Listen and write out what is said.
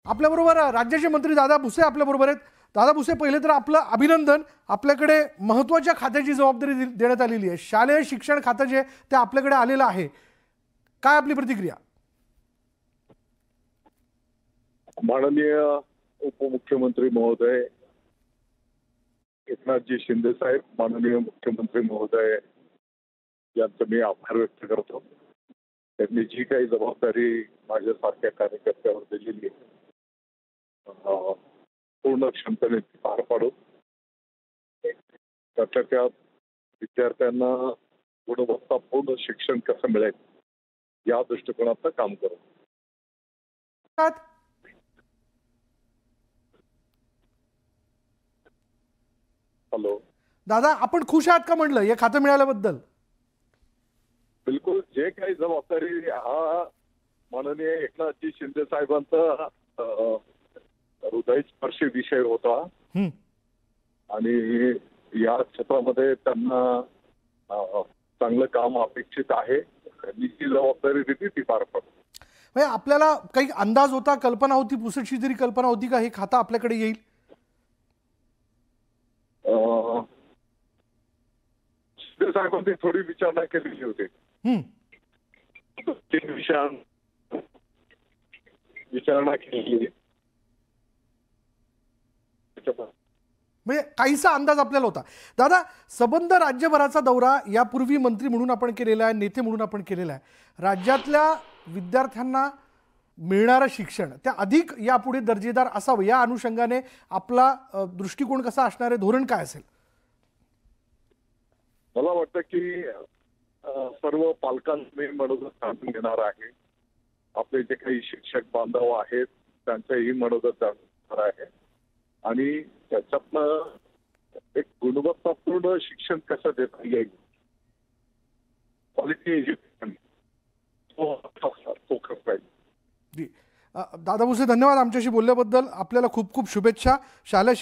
आपल्याबरोबर राज्याचे मंत्री दादा भुसे आपल्याबरोबर आहेत। दादा भुसे, पहिले तर आपलं अभिनंदन। आपल्याकडे महत्त्वाच्या खात्याची जबाबदारी देण्यात आलेली आहे। शालेय शिक्षण खातं जे ते आपल्याकडे आलेलं आहे, काय आपली प्रतिक्रिया? माननीय उपमुख्यमंत्री महोदय एकनाथजी शिंदे साहेब, माननीय मुख्यमंत्री महोदय यांचं मी आभार व्यक्त करतो। त्यांनी जी काही जबाबदारी माझ्यासारख्या कार्यकर्त्यावर दिलेली आहे पूर्ण क्षमतेने पार पाडू। त्यात विद्यार्थ्यांना गुणवत्तापूर्ण शिक्षण कसं मिळेल या दृष्टिकोनातून काम करू। हॅलो दादा, आपण खुश आहात का म्हणलं हे खातं मिळाल्याबद्दल? बिलकुल, जे काही जबाबदारी हा माननीय एकनाथजी शिंदे साहेबांचा हृदयस्पर्शी विषय होता आणि या क्षेत्रामध्ये त्यांना चांगलं काम अपेक्षित आहे। त्यांनी जी जबाबदारी दिली ती पार पाडू। म्हणजे आपल्याला काही अंदाज होता, कल्पना होती, पुसटशी तरी कल्पना होती का हे खातं आपल्याकडे येईल? शिंदे साहेबांनी थोडी विचारणा केलेली होती। विचारणा केली म्हणजे काहीसा अंदाज आपल्याला होता। दादा, सबंध राज्यभराचा दौरा यापूर्वी मंत्री म्हणून आपण केलेला आहे, नेते म्हणून आपण केलेला आहे। राज्यातल्या विद्यार्थ्यांना मिळणारं शिक्षण त्या अधिक यापुढे दर्जेदार असावं या अनुषंगाने आपला दृष्टिकोन कसा असणार आहे, धोरण काय असेल? मला वाटतं की सर्व पालकांनी मनोगत जाणून घेणार आहे। आपले जे काही शिक्षक बांधव आहेत त्यांचंही मनोगत जाणून आहे आणि त्याच्यातनं एक गुणवत्तापूर्ण शिक्षण कसं देता येईल, क्वालिटी एज्युकेशन फोकस पाहिजे। दादा भुसे, धन्यवाद आमच्याशी बोलल्याबद्दल। आपल्याला खूप खूप शुभेच्छा। शालेय